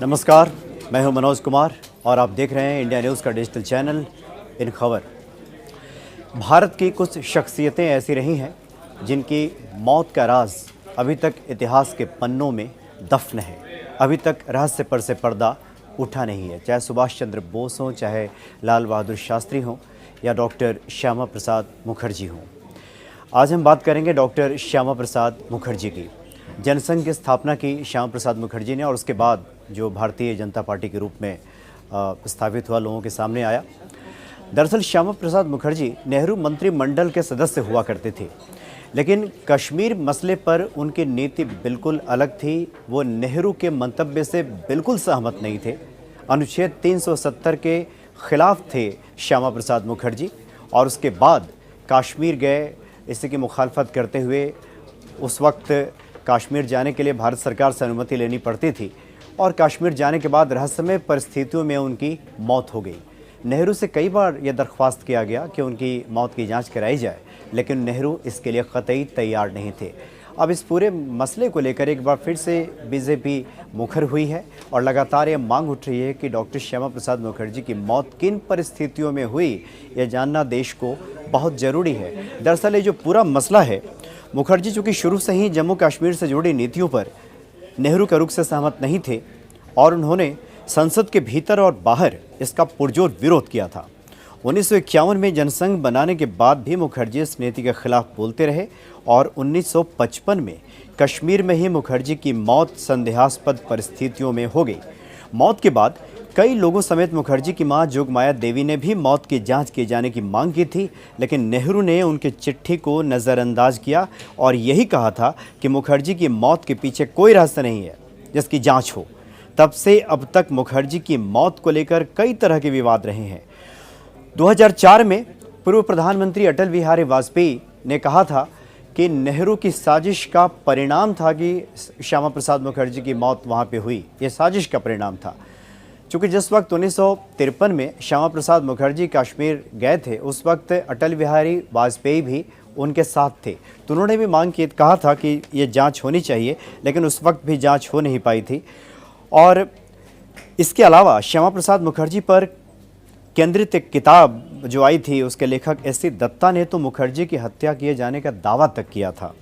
नमस्कार, मैं हूं मनोज कुमार और आप देख रहे हैं इंडिया न्यूज़ का डिजिटल चैनल इन खबर। भारत की कुछ शख्सियतें ऐसी रही हैं जिनकी मौत का राज अभी तक इतिहास के पन्नों में दफन है। अभी तक रहस्य पर से पर्दा उठा नहीं है, चाहे सुभाष चंद्र बोस हों, चाहे लाल बहादुर शास्त्री हों या डॉक्टर श्यामा प्रसाद मुखर्जी हों। आज हम बात करेंगे डॉक्टर श्यामा प्रसाद मुखर्जी की। जनसंघ की स्थापना की श्यामा प्रसाद मुखर्जी ने और उसके बाद जो भारतीय जनता पार्टी के रूप में स्थापित हुआ, लोगों के सामने आया। दरअसल श्यामा प्रसाद मुखर्जी नेहरू मंत्रिमंडल के सदस्य हुआ करते थे, लेकिन कश्मीर मसले पर उनकी नीति बिल्कुल अलग थी। वो नेहरू के मंतव्य से बिल्कुल सहमत नहीं थे। अनुच्छेद 370 के खिलाफ थे श्यामा प्रसाद मुखर्जी और उसके बाद कश्मीर गए। इसी की मुखालफत करते हुए उस वक्त कश्मीर जाने के लिए भारत सरकार से अनुमति लेनी पड़ती थी और कश्मीर जाने के बाद रहस्यमय परिस्थितियों में उनकी मौत हो गई। नेहरू से कई बार यह दरख्वास्त किया गया कि उनकी मौत की जांच कराई जाए, लेकिन नेहरू इसके लिए कतई तैयार नहीं थे। अब इस पूरे मसले को लेकर एक बार फिर से बीजेपी मुखर हुई है और लगातार ये मांग उठ रही है कि डॉक्टर श्यामा प्रसाद मुखर्जी की मौत किन परिस्थितियों में हुई, यह जानना देश को बहुत ज़रूरी है। दरअसल ये जो पूरा मसला है, मुखर्जी चूँकि शुरू से ही जम्मू कश्मीर से जुड़ी नीतियों पर नेहरू के रुख से सहमत नहीं थे और उन्होंने संसद के भीतर और बाहर इसका पुरजोर विरोध किया था। 1951 में जनसंघ बनाने के बाद भी मुखर्जी इस नीति के खिलाफ बोलते रहे और 1955 में कश्मीर में ही मुखर्जी की मौत संदेहास्पद परिस्थितियों में हो गई। मौत के बाद कई लोगों समेत मुखर्जी की मां जोगमाया देवी ने भी मौत की जांच किए जाने की मांग की थी, लेकिन नेहरू ने उनकी चिट्ठी को नज़रअंदाज किया और यही कहा था कि मुखर्जी की मौत के पीछे कोई रहस्य नहीं है जिसकी जांच हो। तब से अब तक मुखर्जी की मौत को लेकर कई तरह के विवाद रहे हैं। 2004 में पूर्व प्रधानमंत्री अटल बिहारी वाजपेयी ने कहा था कि नेहरू की साजिश का परिणाम था कि श्यामा प्रसाद मुखर्जी की मौत वहाँ पे हुई। ये साजिश का परिणाम था, चूँकि जिस वक्त 1953 में श्यामा प्रसाद मुखर्जी कश्मीर गए थे, उस वक्त अटल बिहारी वाजपेयी भी उनके साथ थे। तो उन्होंने भी मांग की, कहा था कि ये जांच होनी चाहिए, लेकिन उस वक्त भी जांच हो नहीं पाई थी। और इसके अलावा श्यामा प्रसाद मुखर्जी पर केंद्रित एक किताब जो आई थी, उसके लेखक एस.सी. दत्ता ने तो मुखर्जी की हत्या किए जाने का दावा तक किया था।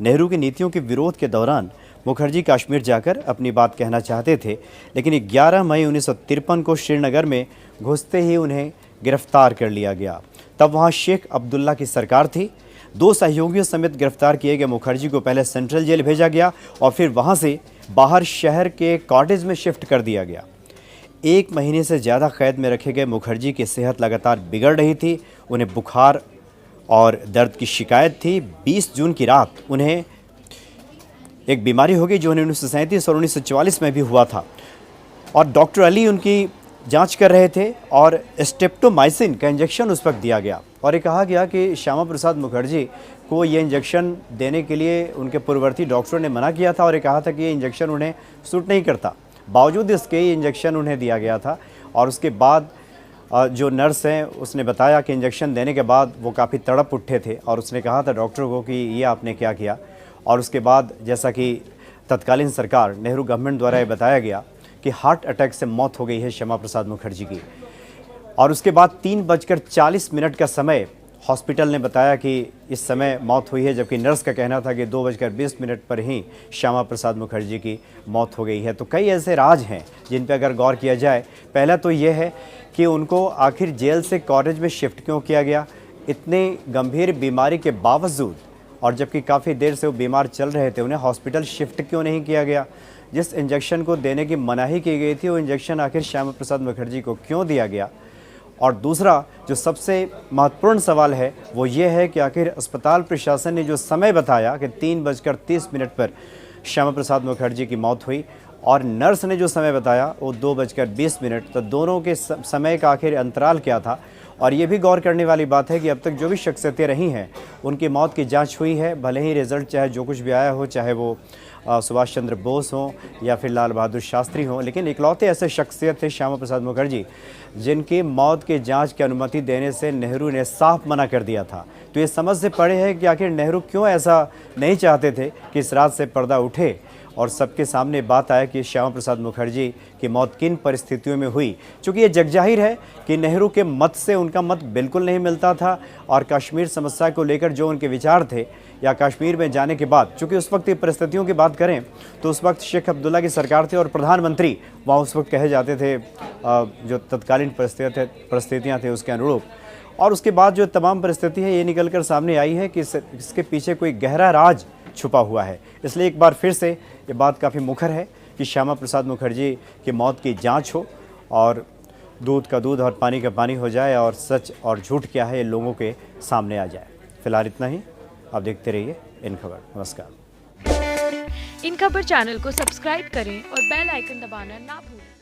नेहरू की नीतियों के विरोध के दौरान मुखर्जी कश्मीर जाकर अपनी बात कहना चाहते थे, लेकिन 11 मई 1953 को श्रीनगर में घुसते ही उन्हें गिरफ्तार कर लिया गया। तब वहां शेख अब्दुल्ला की सरकार थी। 2 सहयोगियों समेत गिरफ्तार किए गए मुखर्जी को पहले सेंट्रल जेल भेजा गया और फिर वहां से बाहर शहर के कॉटेज में शिफ्ट कर दिया गया। 1 महीने से ज़्यादा कैद में रखे गए मुखर्जी की सेहत लगातार बिगड़ रही थी। उन्हें बुखार और दर्द की शिकायत थी। 20 जून की रात उन्हें एक बीमारी हो गई जो उन्हें 1937 और 1944 में भी हुआ था और डॉक्टर अली उनकी जांच कर रहे थे और स्ट्रेप्टोमाइसिन का इंजेक्शन उस वक्त दिया गया और ये कहा गया कि श्यामा प्रसाद मुखर्जी को ये इंजेक्शन देने के लिए उनके पूर्ववर्ती डॉक्टरों ने मना किया था और ये कहा था कि ये इंजेक्शन उन्हें सूट नहीं करता। बावजूद इसके ये इंजेक्शन उन्हें दिया गया था और उसके बाद जो नर्स हैं उसने बताया कि इंजेक्शन देने के बाद वो काफ़ी तड़प उठे थे और उसने कहा था डॉक्टर को कि ये आपने क्या किया। और उसके बाद जैसा कि तत्कालीन सरकार नेहरू गवर्नमेंट द्वारा ये बताया गया कि हार्ट अटैक से मौत हो गई है श्यामा प्रसाद मुखर्जी की। और उसके बाद 3:40 का समय हॉस्पिटल ने बताया कि इस समय मौत हुई है, जबकि नर्स का कहना था कि 2:20 पर ही श्यामा प्रसाद मुखर्जी की मौत हो गई है। तो कई ऐसे राज हैं जिन पर अगर गौर किया जाए। पहला तो ये है कि उनको आखिर जेल से कॉलेज में शिफ्ट क्यों किया गया, इतने गंभीर बीमारी के बावजूद, और जबकि काफ़ी देर से वो बीमार चल रहे थे, उन्हें हॉस्पिटल शिफ्ट क्यों नहीं किया गया। जिस इंजेक्शन को देने की मनाही की गई थी वो इंजेक्शन आखिर श्यामा प्रसाद मुखर्जी को क्यों दिया गया। और दूसरा जो सबसे महत्वपूर्ण सवाल है वो ये है कि आखिर अस्पताल प्रशासन ने जो समय बताया कि 3:30 पर श्यामा प्रसाद मुखर्जी की मौत हुई और नर्स ने जो समय बताया वो 2:20, तो दोनों के समय का आखिर अंतराल क्या था। और ये भी गौर करने वाली बात है कि अब तक जो भी शख्सियतें रही हैं उनकी मौत की जांच हुई है, भले ही रिज़ल्ट चाहे जो कुछ भी आया हो, चाहे वो सुभाष चंद्र बोस हों या फिर लाल बहादुर शास्त्री हों, लेकिन इकलौते ऐसे शख्सियत थे श्यामा प्रसाद मुखर्जी जिनकी मौत की जांच की अनुमति देने से नेहरू ने साफ मना कर दिया था। तो ये समझ से परे है कि आखिर नेहरू क्यों ऐसा नहीं चाहते थे कि इस रात से पर्दा उठे और सबके सामने बात आया कि श्यामा प्रसाद मुखर्जी की मौत किन परिस्थितियों में हुई। चूँकि ये जगजाहिर है कि नेहरू के मत से उनका मत बिल्कुल नहीं मिलता था और कश्मीर समस्या को लेकर जो उनके विचार थे या कश्मीर में जाने के बाद, चूँकि उस वक्त की परिस्थितियों की बात करें तो उस वक्त शेख अब्दुल्ला की सरकार थे और प्रधानमंत्री वहाँ उस वक्त कहे जाते थे जो तत्कालीन परिस्थितियाँ थे उसके अनुरूप। और उसके बाद जो तमाम परिस्थिति है ये निकल कर सामने आई है कि इसके पीछे कोई गहरा राज छुपा हुआ है। इसलिए एक बार फिर से ये बात काफ़ी मुखर है कि श्यामा प्रसाद मुखर्जी की मौत की जांच हो और दूध का दूध और पानी का पानी हो जाए और सच और झूठ क्या है ये लोगों के सामने आ जाए। फिलहाल इतना ही, आप देखते रहिए इन खबर। नमस्कार। इन खबर चैनल को सब्सक्राइब करें और बेल आइकन दबाना ना भूलें।